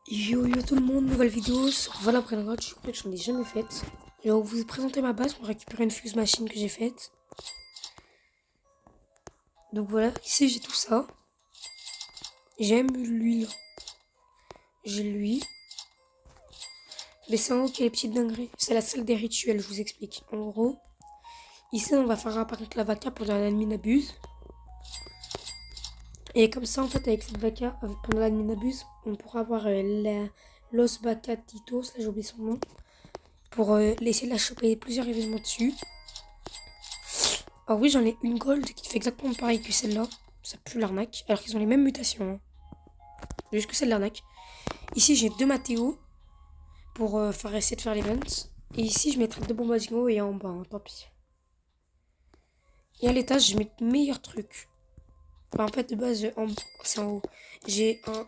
Yo yo tout le monde, nouvelle vidéo sur Valorant. Je crois que j'en ai jamais faite. Je vais vous présenter ma base pour récupérer une fuse machine que j'ai faite. Donc voilà, ici j'ai tout ça. J'aime l'huile. J'ai lui. Mais c'est en haut qu'il y a les petites dingueries. C'est la salle des rituels, je vous explique. En gros, ici on va faire apparaître la vaca pendant l'admin abuse. Et comme ça, en fait, avec cette vaca, pendant l'admin abuse, on pourra avoir Los Vacatitos, là j'ai oublié son nom, pour laisser la choper plusieurs événements dessus. Alors oui, j'en ai une gold qui fait exactement pareil que celle-là. Ça pue l'arnaque. Alors qu'ils ont les mêmes mutations. Hein. Juste que c'est de l'arnaque. Ici, j'ai deux Mathéo pour essayer de faire l'event. Et ici, je mettrai deux bombardino et en bas, hein, tant pis. Et à l'étage, je mets meilleur truc. Enfin, en fait, de base, c'est en haut. J'ai un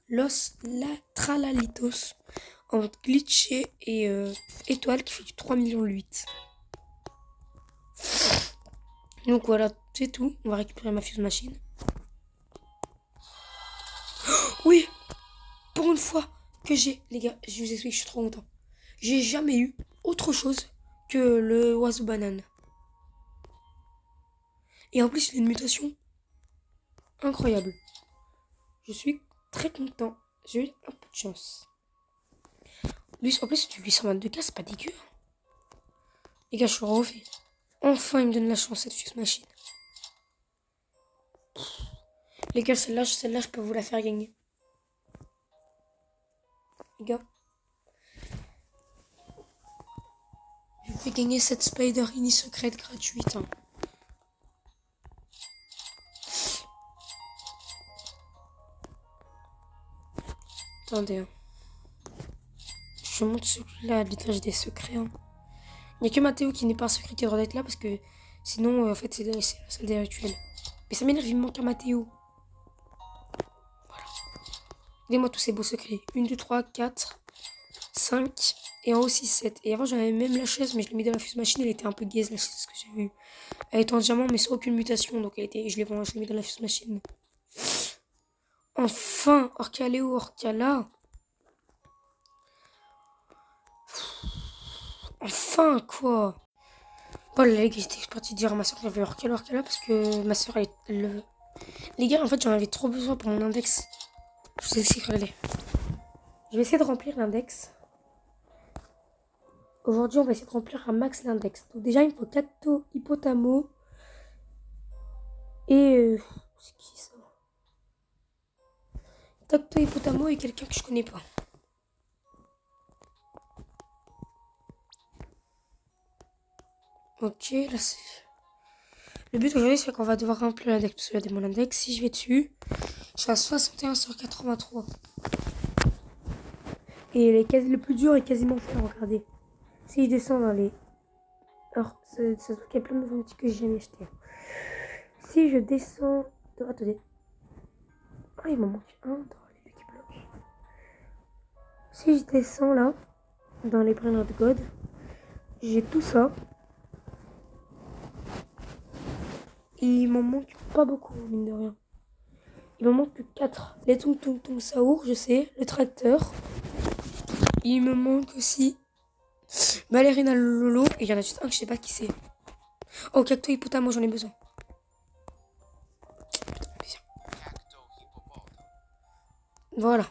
Los Latralalitos en glitché et étoile qui fait du 3 millions 8. Donc voilà, c'est tout. On va récupérer ma fuse machine. Oui, pour une fois que les gars, je vous explique, je suis trop content. J'ai jamais eu autre chose que le oiseau banane. Et en plus, il a une mutation incroyable. Je suis très content. J'ai eu un peu de chance. Lui, en plus, du 822K, c'est pas dégueu. Les gars, je suis refait. Enfin, il me donne la chance, cette fuse machine. Les gars, celle-là, je peux vous la faire gagner. Les gars. Je vous fais gagner cette Spider Ini secrète gratuite. Hein. Attendez. Hein. Je monte celui-là à l'étage des secrets. Hein. Il n'y a que Mathéo qui n'est pas un secret qui doit être là parce que sinon, en fait, c'est la salle des rituels. Mais ça m'énerve, il me manque un Mathéo. Voilà. Regardez-moi tous ces beaux secrets. 1, 2, 3, 4, 5 et en haut 6, 7. Et avant, j'avais même la chaise, mais je l'ai mis dans la fuse machine. Elle était un peu gaze, la chaise que j'ai vue. Elle était en diamant, mais sans aucune mutation. Donc, je l'ai mis dans la fuse machine. Enfin, Orcaléo, Orcala. Enfin, quoi. Oh là, les gars, j'étais parti dire à ma soeur que j'avais Orcala parce que ma soeur, les gars, en fait, j'en avais trop besoin pour mon index. Je vous explique, regardez. Je vais essayer de remplir l'index. Aujourd'hui, on va essayer de remplir un max l'index. Donc déjà, il me faut Cacto, Hippotamo et... c'est qui ça? Cacto, Hippotamo et quelqu'un que je connais pas. Ok, là c'est... Le but aujourd'hui, c'est qu'on va devoir remplir l'index. Parce que regardez mon index, si je vais dessus, je suis à 61 sur 83. Et le plus dur est quasiment fait, regardez. Si je descends dans les... Alors, ça se trouve qu'il y a plein de nouveaux outils que j'ai jamais achetés. Si je descends... Attendez. Ah, il m'en manque un dans les Lucky Blocks. Si je descends là, dans les Brainerd God, j'ai tout ça. Et il m'en manque pas beaucoup, mine de rien. Il m'en manque que 4. Les Tung Tung Tung Saour, je sais. Le tracteur. Il me manque aussi Ballerina Lolo. Et il y en a juste un que je sais pas qui c'est. Oh, Cacto Hippotamo, j'en ai besoin. Voilà.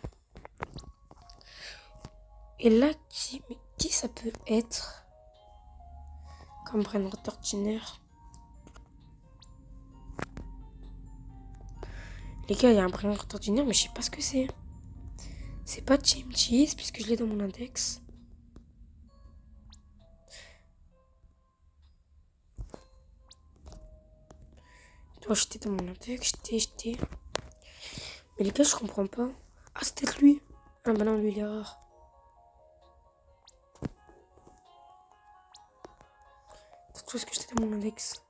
Et là, qui ça peut être comme Brainerd ordinaire? Les gars, il y a un Brainerd ordinaire, mais je sais pas ce que c'est. C'est pas Team Cheese, puisque je l'ai dans mon index. Toi, j'étais dans mon index, j'étais. Mais les gars, je comprends pas. Ah, c'est peut-être lui. Ah, bah non, lui, il est rare. Peut-être est-ce que j'étais dans mon index.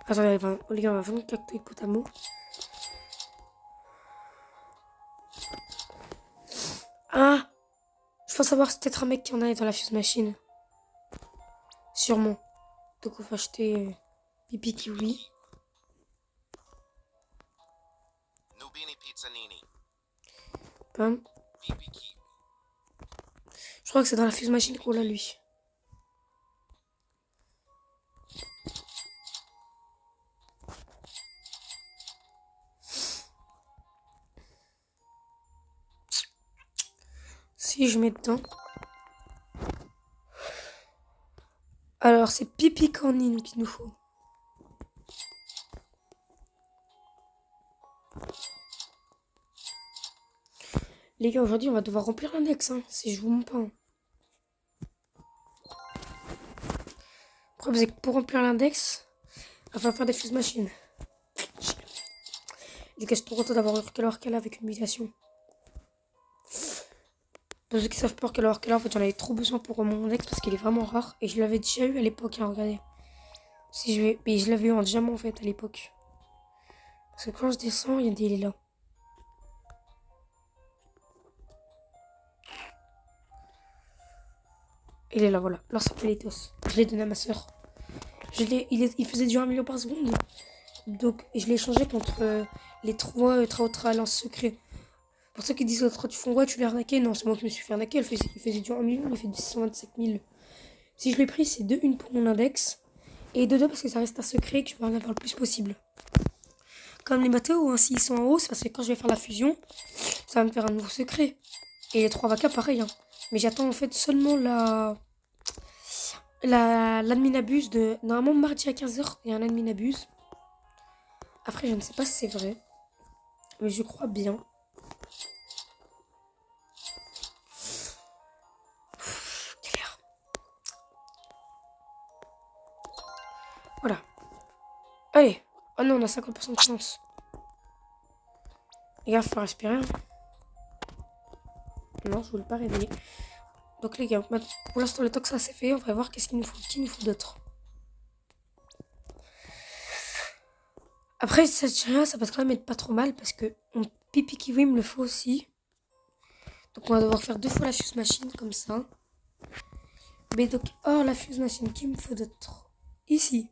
Attendez, les gars, on va vendre Cacto Hippotamo. Ah! Je pense savoir, c'est peut-être un mec qui en a dans la fuse machine. Sûrement. Donc on va acheter... Pipi kiwi. Nubini Pizzanini. Pam. Pipi Kiwi. Je crois que c'est dans la fuse machine qu'on l'a lui. Si je mets dedans. Alors c'est pipi canine qu'il nous faut. Les gars, aujourd'hui, on va devoir remplir l'index, hein, si je vous mens pas. Hein. Le problème, c'est que pour remplir l'index, il va faire des fuse machines. Les gars, je suis trop content d'avoir Urkala avec une mutation. Pour ceux qui savent pas Urkala, en fait, j'en avais trop besoin pour mon index parce qu'il est vraiment rare. Et je l'avais déjà eu à l'époque, hein, regardez. Si je vais... Mais je l'avais eu en diamant, en fait, à l'époque. Parce que quand je descends, il est là. Il est là, voilà. Lance Pelitos. Je l'ai donné à ma soeur. Il faisait du 1 million par seconde. Donc, je l'ai échangé contre les 3 Traotra lance secret. Pour ceux qui disent que tu fais ouais, tu l'as arnaqué. Non, c'est moi qui me suis fait arnaquer. Il faisait du 1 million, il fait du 627 000. Si je l'ai pris, c'est 2-1 pour mon index. Et 2-2 parce que ça reste un secret et que je peux en avoir le plus possible. Comme les bateaux, hein, s'ils sont en haut, c'est parce que quand je vais faire la fusion, ça va me faire un nouveau secret. Et les 3 vacas, pareil. Hein. Mais j'attends en fait seulement l'admin abuse de... Normalement, mardi à 15h, il y a un admin abuse. Après, je ne sais pas si c'est vrai. Mais je crois bien. Galère. Voilà. Allez. Oh non, on a 50% de chance. Les gars, faut respirer. Hein. Non, je voulais pas réveiller. Donc les gars, pour l'instant, le temps que ça s'est fait, on va voir qu'est-ce qu'il nous faut. Qui nous faut d'autre. Après, ça va quand même être pas trop mal parce que mon pipi kiwi me le faut aussi. Donc on va devoir faire 2 fois la fuse machine comme ça. Mais donc, oh la fuse machine, qui me faut d'autre? Ici.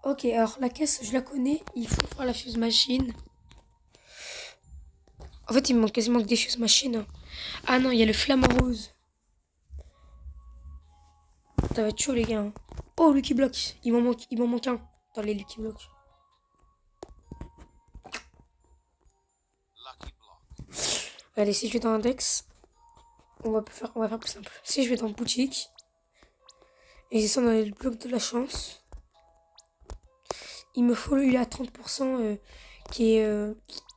Ok, alors la caisse, je la connais. Il faut faire la fuse machine. En fait, il me manque quasiment que des fuse machines. Ah non, il y a le flamant rose. Ça va être chaud les gars. Hein. Oh, Lucky Block. Il m'en manque un dans les Lucky Block. Allez, si je vais dans Index, on va faire plus simple. Si je vais dans Boutique, et je descends dans les blocs de la chance, il me faut lui à 30% qui est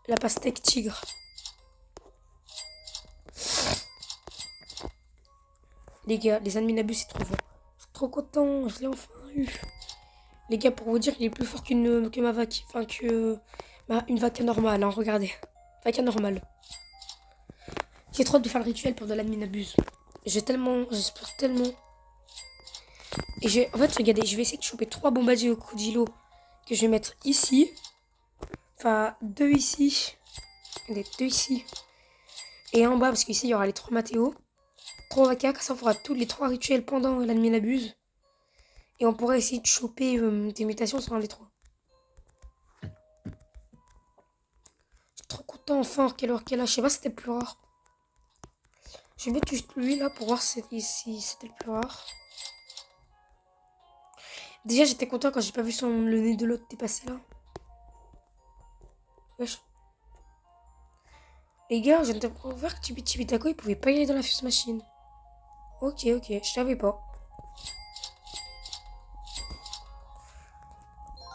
la pastèque tigre. Les gars, les adminabus, c'est trop fort. Je suis trop content, je l'ai enfin eu. Les gars, pour vous dire, il est plus fort que ma vaca. Enfin, une vaca normale, hein, regardez. Vaca normale. J'ai trop hâte de faire le rituel pour de l'adminabuse. J'espère tellement. Et en fait, regardez, je vais essayer de choper 3 bombardiers au crocodilo que je vais mettre ici. Enfin, 2 ici. Regardez, 2 ici. Et en bas, parce qu'ici, il y aura les 3 Mathéo. 3 vacas, comme ça, on fera tous les 3 rituels pendant l'adminabuse. Et on pourra essayer de choper des mutations sur un des 3. Je suis trop content, enfin, quelle heure qu'elle a. Je sais pas si c'était le plus rare. Je vais mettre juste lui là pour voir si c'était le plus rare. Déjà, j'étais content quand j'ai pas vu le nez de l'autre dépasser là. Wesh. Les gars, je viens de voir que Tibitako il pouvait pas y aller dans la fuse machine. Ok, je savais pas.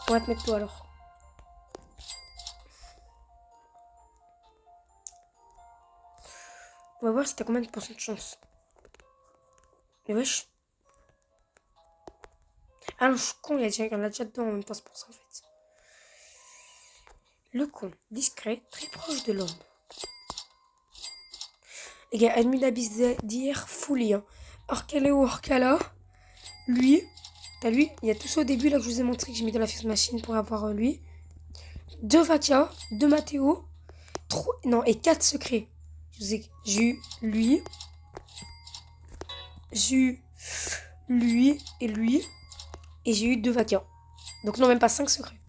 On va te mettre toi alors. On va voir si t'as combien de pourcents de chance. Mais wesh. Ah non, je suis con, il y en a déjà dedans en même temps, c'est pour ça en fait. Le con, discret, très proche de l'homme. Les gars, admin abyss d'hier, folie. Hein. Orcaleo, Orcala. Lui, t'as lui, il y a tout ça au début là que je vous ai montré que j'ai mis dans la fuse machine pour avoir lui. 2 Vaca, 2 Mathéo, 4 secrets. J'ai eu lui. J'ai eu lui et lui. Et j'ai eu 2 Vaca. Donc non, même pas 5 secrets.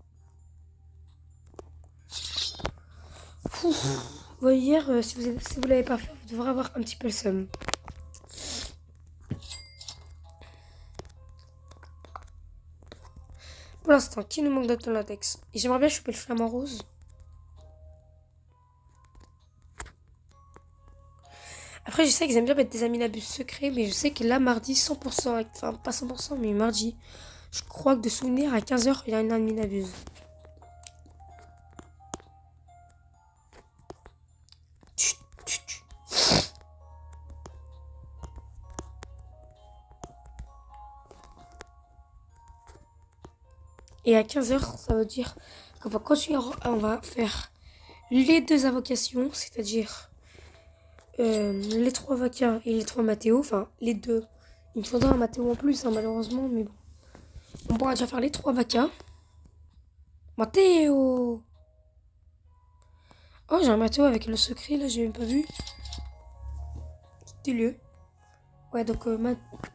Ouf. Bon, hier, si vous l'avez pas fait, vous devrez avoir un petit peu le seum. Pour l'instant, qui nous manque d'autre dans l'index? Et j'aimerais bien choper le flamant rose. Après, je sais qu'ils aiment bien mettre des aminabus secrets, mais je sais que là, mardi, 100%, enfin, pas 100%, mais mardi, je crois que de souvenir, à 15h, il y a une aminabuse. Et à 15h, ça veut dire qu'on va continuer, on va faire les 2 invocations, c'est-à-dire les 3 Vaca et les 3 Mathéo, enfin les 2. Il me faudra un Mathéo en plus, hein, malheureusement, mais bon. On pourra déjà faire les 3 Vaca. Mathéo! Oh, j'ai un Mathéo avec le secret, là, j'ai même pas vu. Du lieu. Ouais, donc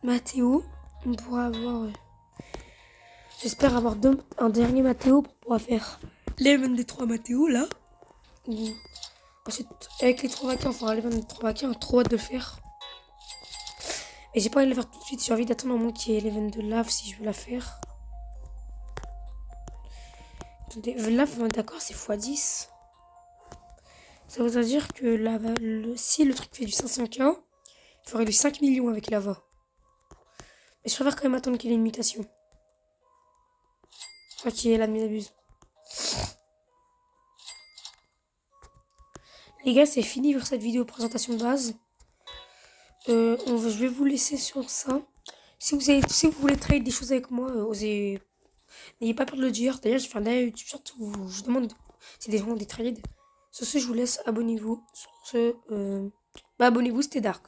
Mathéo, on pourra avoir... J'espère avoir un dernier Mathéo pour pouvoir faire l'event des 3 Mathéo, là. Ensuite, avec les 3 vacances, on fera l'event des 3 vacances. Trop hâte de le faire. Et j'ai pas envie de le faire tout de suite. J'ai envie d'attendre un moment qu'il y ait l'event de lave si je veux la faire. Attendez, lave, d'accord, c'est x10. Ça voudrait dire que si le truc fait du 500k, il ferait du 5 millions avec lava. Mais je préfère quand même attendre qu'il y ait une mutation. Enfin, qu'il y ait la abuse. Les gars, c'est fini pour cette vidéo présentation de base. Je vais vous laisser sur ça. Si vous voulez trade des choses avec moi, n'ayez pas peur de le dire. D'ailleurs, j'ai fait un live YouTube surtout. Je demande si des gens ont des trades. Sur ce, je vous laisse. Abonnez-vous. Sur ce, abonnez-vous, c'était Dark.